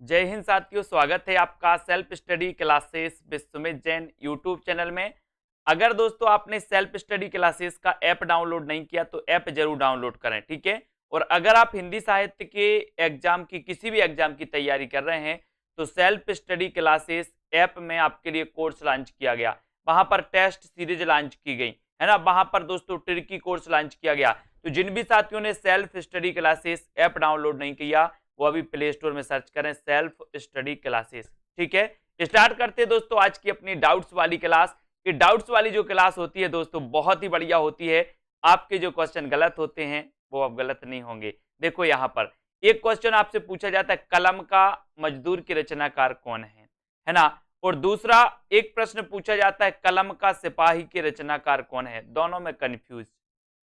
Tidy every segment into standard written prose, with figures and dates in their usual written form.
जय हिंद साथियों, स्वागत है आपका self study classes with Sumit Jain YouTube channel में। अगर दोस्तों आपने सेल्फ स्टडी क्लासेस का ऐप डाउनलोड नहीं किया तो ऐप जरूर डाउनलोड करें, ठीक है। और अगर आप हिंदी साहित्य के एग्जाम की किसी भी एग्जाम की तैयारी कर रहे हैं तो सेल्फ स्टडी क्लासेस ऐप में आपके लिए कोर्स लॉन्च किया गया। वहां पर टेस्ट सीरीज लॉन्च की गई है ना, वहां पर दोस्तों ट्रिकी कोर्स लॉन्च किया गया। तो जिन भी साथियों ने self study classes app download नहीं किया वो अभी प्ले स्टोर में सर्च करें सेल्फ स्टडी क्लासेस, ठीक है। स्टार्ट करते हैं दोस्तों आज की अपनी डाउट्स वाली क्लास। ये डाउट्स वाली जो क्लास होती है दोस्तों बहुत ही बढ़िया होती है। आपके जो क्वेश्चन गलत होते हैं वो अब गलत नहीं होंगे। देखो यहाँ पर एक क्वेश्चन आपसे पूछा जाता है, कलम का मजदूर की रचनाकार कौन है ना। और दूसरा एक प्रश्न पूछा जाता है, कलम का सिपाही के रचनाकार कौन है। दोनों में कंफ्यूज,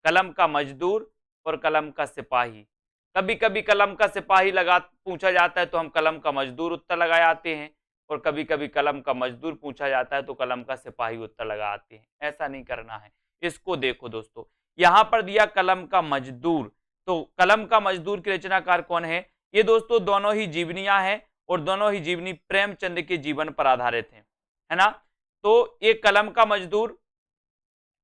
कलम का मजदूर और कलम का सिपाही। कभी कभी कलम का सिपाही लगा पूछा जाता है तो हम कलम का मजदूर उत्तर लगा आते हैं, और कभी कभी कलम का मजदूर पूछा जाता है तो कलम का सिपाही उत्तर लगा आते हैं। ऐसा नहीं करना है। इसको देखो दोस्तों, यहां पर दिया कलम का मजदूर, तो कलम का मजदूर की रचनाकार कौन है। ये दोस्तों दोनों ही जीवनियां हैं और दोनों ही जीवनी प्रेमचंद के जीवन पर आधारित है ना। तो ये कलम का मजदूर,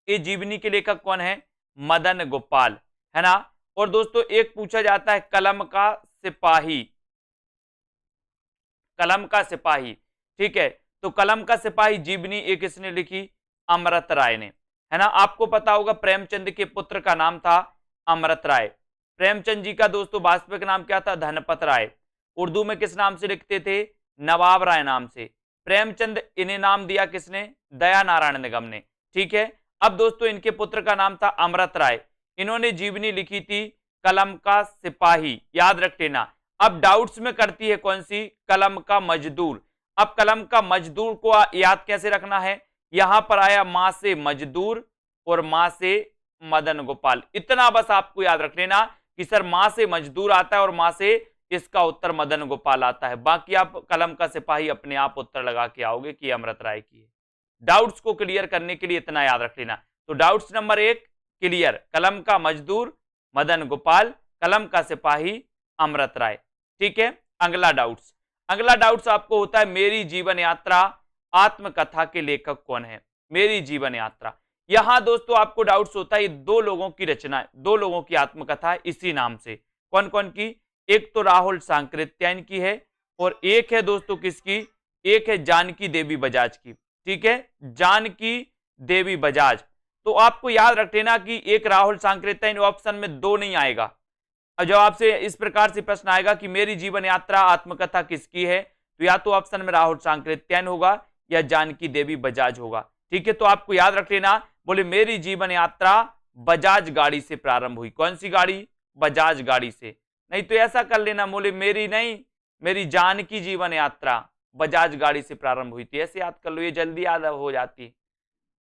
ये जीवनी के लेखक कौन है, मदन गोपाल, है ना। और दोस्तों एक पूछा जाता है कलम का सिपाही, कलम का सिपाही, ठीक है। तो कलम का सिपाही जीवनी एक किसने लिखी, अमृत राय ने, है ना। आपको पता होगा प्रेमचंद के पुत्र का नाम था अमृत राय। प्रेमचंद जी का दोस्तों वास्तविक नाम क्या था, धनपत राय। उर्दू में किस नाम से लिखते थे, नवाब राय नाम से। प्रेमचंद इन्हें नाम दिया किसने, दया नारायण निगम ने, ठीक है। अब दोस्तों इनके पुत्र का नाम था अमृत राय। इन्होंने जीवनी लिखी थी कलम का सिपाही, याद रख लेना। अब डाउट्स में करती है कौन सी, कलम का मजदूर। अब कलम का मजदूर को याद कैसे रखना है, यहां पर आया मां से मजदूर और मां से मदन गोपाल। इतना बस आपको याद रख लेना कि सर मां से मजदूर आता है और मां से इसका उत्तर मदन गोपाल आता है। बाकी आप कलम का सिपाही अपने आप उत्तर लगा के आओगे कि अमृत राय की है। डाउट्स को क्लियर करने के लिए इतना याद रख लेना। तो डाउट्स नंबर 1 क्लियर, कलम का मजदूर मदन गोपाल, कलम का सिपाही अमृत राय, ठीक है। अगला डाउट्स आपको होता है, मेरी जीवन यात्रा आत्मकथा के लेखक कौन है। मेरी जीवन यात्रा, यहां दोस्तों आपको डाउट्स होता है, दो लोगों की रचना है, दो लोगों की आत्मकथा है इसी नाम से। कौन कौन की, एक तो राहुल सांकृत्यायन की है और एक है दोस्तों किसकी, एक है जानकी देवी बजाज की, ठीक है, जानकी देवी बजाज। तो आपको याद रख लेना कि एक राहुल सांकृत्यायन ऑप्शन में दो नहीं आएगा। और जब आपसे इस प्रकार से प्रश्न आएगा कि मेरी जीवन यात्रा आत्मकथा किसकी है, तो या तो ऑप्शन में राहुल सांकृत्यायन होगा या जानकी देवी बजाज होगा, ठीक है। तो आपको याद रख लेना, बोले मेरी जीवन यात्रा बजाज गाड़ी से प्रारंभ हुई। कौन सी गाड़ी, बजाज गाड़ी से। नहीं तो ऐसा कर लेना, बोले मेरी नहीं, मेरी जानकी जीवन यात्रा बजाज गाड़ी से प्रारंभ हुई थी, ऐसे याद कर लो, ये जल्दी याद हो जाती।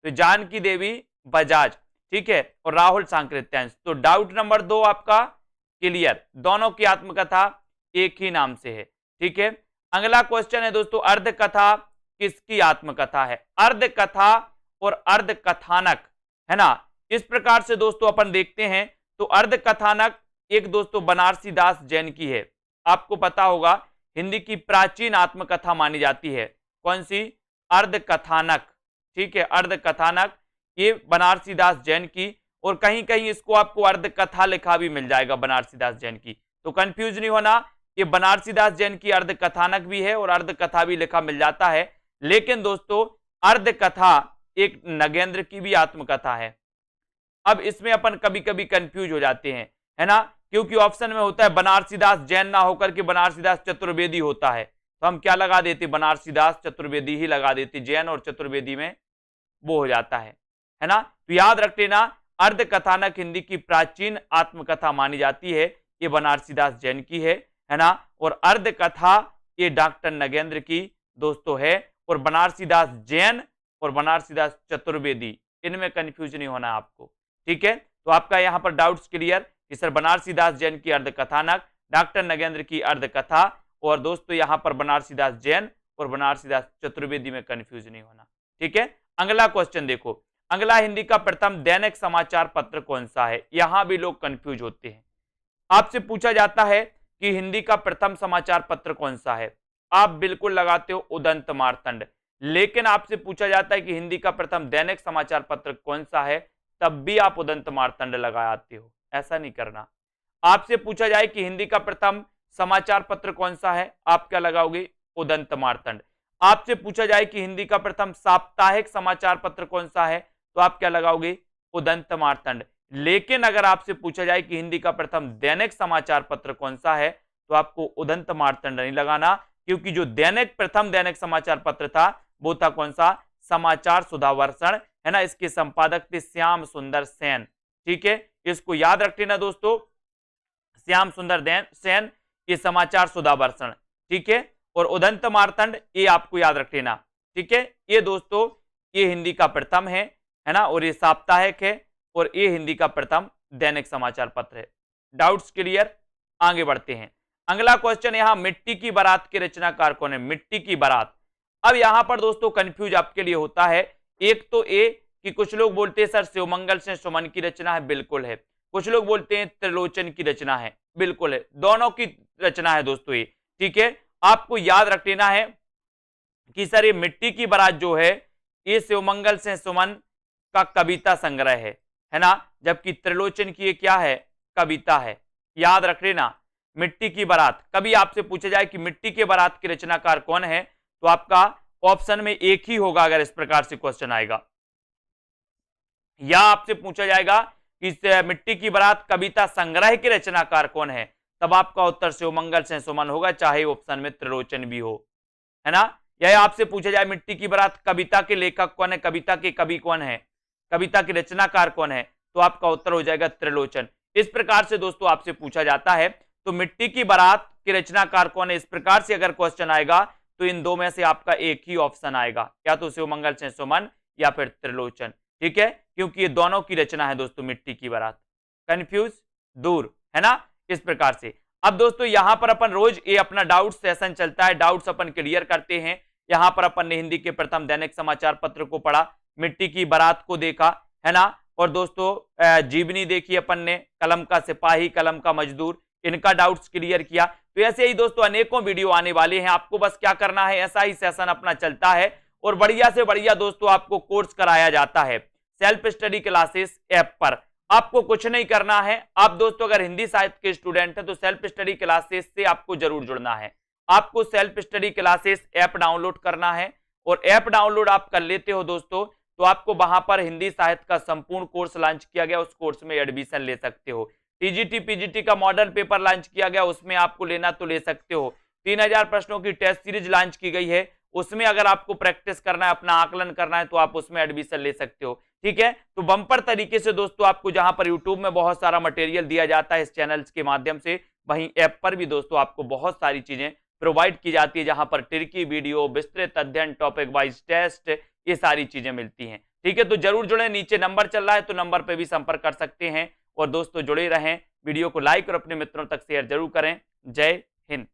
तो जानकी देवी बजाज, ठीक है, और राहुल सांकृत्यायन। तो डाउट नंबर 2 आपका क्लियर, दोनों की आत्मकथा एक ही नाम से है, ठीक है। अगला क्वेश्चन है दोस्तों, अर्ध कथा किसकी आत्मकथा है। अर्ध कथा और अर्ध कथानक, है ना। इस प्रकार से दोस्तों अपन देखते हैं तो अर्ध कथानक एक दोस्तों बनारसी दास जैन की है। आपको पता होगा हिंदी की प्राचीन आत्मकथा मानी जाती है। कौन सी, अर्ध कथानक, ठीक है, अर्ध कथानक ये बनारसी दास जैन की। और कहीं कहीं इसको आपको अर्ध कथा लिखा भी मिल जाएगा बनारसी दास जैन की, तो कंफ्यूज नहीं होना, ये बनारसी दास जैन की अर्ध कथानक भी है और अर्ध कथा भी लिखा मिल जाता है। लेकिन दोस्तों अर्ध कथा एक नगेंद्र की भी आत्मकथा है। अब इसमें अपन कभी कभी कंफ्यूज हो जाते हैं, है ना, क्योंकि ऑप्शन में होता है बनारसी दास जैन ना होकर के बनारसी दास चतुर्वेदी होता है, तो हम क्या लगा देते, बनारसी दास चतुर्वेदी ही लगा देते, जैन और चतुर्वेदी में वो हो जाता है ना। तो याद रख लेना, अर्ध कथानक हिंदी की प्राचीन आत्मकथा मानी जाती है, ये बनारसी दास जैन की है ना। और अर्ध कथा ये डॉक्टर नगेंद्र की दोस्तों है। और बनारसी दास जैन और बनारसी दास चतुर्वेदी, इनमें कंफ्यूज नहीं होना आपको, ठीक है। तो आपका यहां पर डाउट्स क्लियर कि सर बनारसी दास जैन की अर्ध कथानक, डॉक्टर नगेंद्र की अर्ध कथा, और दोस्तों यहां पर बनारसी दास जैन और बनारसी दास चतुर्वेदी में कंफ्यूज नहीं होना, ठीक है। अगला क्वेश्चन देखो, अगला हिंदी का प्रथम दैनिक समाचार पत्र कौन सा है। यहां भी लोग कंफ्यूज होते हैं। आपसे पूछा जाता है कि हिंदी का प्रथम समाचार पत्र कौन सा है, आप बिल्कुल लगाते हो उदंत मार्तंड। लेकिन आपसे पूछा जाता है कि हिंदी का प्रथम दैनिक समाचार पत्र कौन सा है, तब भी आप उदंत मार्तंड लगाते हो, ऐसा नहीं करना। आपसे पूछा जाए कि हिंदी का प्रथम समाचार पत्र कौन सा है, आप क्या लगाओगे, उदंत मार्तंड। आपसे पूछा जाए कि हिंदी का प्रथम साप्ताहिक समाचार पत्र कौन सा है, तो आप क्या लगाओगे, उदंत मार्तंड। लेकिन अगर आपसे पूछा जाए कि हिंदी का प्रथम दैनिक समाचार पत्र कौन सा है, तो आपको उदंत मार्तंड नहीं लगाना, क्योंकि जो प्रथम दैनिक समाचार पत्र था वो था कौन सा, समाचार सुधावर्षण, है ना। इसके संपादक थे श्याम सुंदर सेन। ठीक है, इसको याद रख लेना दोस्तों, श्याम सुंदर सेन, ये समाचार सुधावर्षण। ठीक है, और उदंत मार्तंड ये आपको याद रख लेना। ठीक है, ये दोस्तों ये हिंदी का प्रथम है ना, और ये साप्ताहिक है, और ये हिंदी का प्रथम दैनिक समाचार पत्र है। डाउट्स क्लियर, आगे बढ़ते हैं। अगला क्वेश्चन यहां, मिट्टी की बारात के रचनाकार कौन है, मिट्टी की बारात। अब यहां पर दोस्तों कंफ्यूज आपके लिए होता है, एक तो ए कि कुछ लोग बोलते हैं सर शिवमंगल से सुमन की रचना है, बिल्कुल है। कुछ लोग बोलते हैं त्रिलोचन की रचना है, बिल्कुल है, दोनों की रचना है दोस्तों ये। ठीक है, आपको याद रख लेना है कि सर ये मिट्टी की बारात जो है ये शिवमंगल से सुमन का कविता संग्रह है ना, जबकि त्रिलोचन की ये क्या है, कविता है। याद रख लेना, मिट्टी की बारात। कभी आपसे पूछा जाए कि मिट्टी की बारात के रचनाकार कौन है, तो आपका ऑप्शन में एक ही होगा अगर इस प्रकार से क्वेश्चन आएगा। या आपसे पूछा जाएगा कि मिट्टी की बारात कविता संग्रह के रचनाकार कौन है, तब आपका उत्तर शिवमंगल से सुमन होगा, चाहे ऑप्शन में त्रिलोचन भी हो, है ना। या आपसे पूछा जाए मिट्टी की बारात कविता के लेखक कौन है, कविता के कवि कौन है, कविता के रचनाकार कौन है, तो आपका उत्तर हो जाएगा त्रिलोचन। इस प्रकार से दोस्तों आपसे पूछा जाता है, तो मिट्टी की बारात के रचनाकार कौन है, इस प्रकार से अगर क्वेश्चन आएगा तो इन दो में से आपका एक ही ऑप्शन आएगा, या तो शिवमंगल से सुमन या फिर त्रिलोचन। ठीक है, क्योंकि ये दोनों की रचना है दोस्तों मिट्टी की बारात। कंफ्यूज दूर, है ना, इस प्रकार से। अब दोस्तों यहां पर अपन रोज ये अपना डाउट सेशन चलता है, डाउट्स अपन क्लियर करते हैं। यहां पर अपन ने हिंदी के प्रथम दैनिक समाचार पत्र को पढ़ा, मिट्टी की बारात को देखा, है ना, और दोस्तों जीवनी देखी अपन ने, कलम का सिपाही, कलम का मजदूर, इनका डाउट्स क्लियर किया। तो ऐसे ही दोस्तों अनेकों वीडियो आने वाले हैं, आपको बस क्या करना है, ऐसा ही सेशन अपना चलता है और बढ़िया से बढ़िया दोस्तों आपको कोर्स कराया जाता है सेल्फ स्टडी क्लासेस ऐप पर। आपको कुछ नहीं करना है, आप दोस्तों अगर हिंदी साहित्य के स्टूडेंट हैं तो सेल्फ स्टडी क्लासेस से आपको जरूर जुड़ना है। आपको self study classes app download करना है, और ऐप डाउनलोड आप कर लेते हो दोस्तों, तो आपको वहां पर हिंदी साहित्य का संपूर्ण कोर्स लॉन्च किया गया, उस कोर्स में एडमिशन ले सकते हो। टीजीटी पीजीटी का मॉडल पेपर लॉन्च किया गया, उसमें आपको लेना तो ले सकते हो। 3000 प्रश्नों की टेस्ट सीरीज लॉन्च की गई है, उसमें अगर आपको प्रैक्टिस करना है, अपना आकलन करना है, तो आप उसमें एडमिशन ले सकते हो। ठीक है, तो बम्पर तरीके से दोस्तों आपको जहां पर यूट्यूब में बहुत सारा मटेरियल दिया जाता है इस चैनल्स के माध्यम से, वहीं ऐप पर भी दोस्तों आपको बहुत सारी चीजें प्रोवाइड की जाती है, जहां पर ट्रिकी वीडियो, विस्तृत अध्ययन, टॉपिक वाइज टेस्ट, ये सारी चीजें मिलती हैं। ठीक है, तो जरूर जुड़े, नीचे नंबर चल रहा है तो नंबर पे भी संपर्क कर सकते हैं। और दोस्तों जुड़े रहें, वीडियो को लाइक और अपने मित्रों तक शेयर जरूर करें। जय हिंद।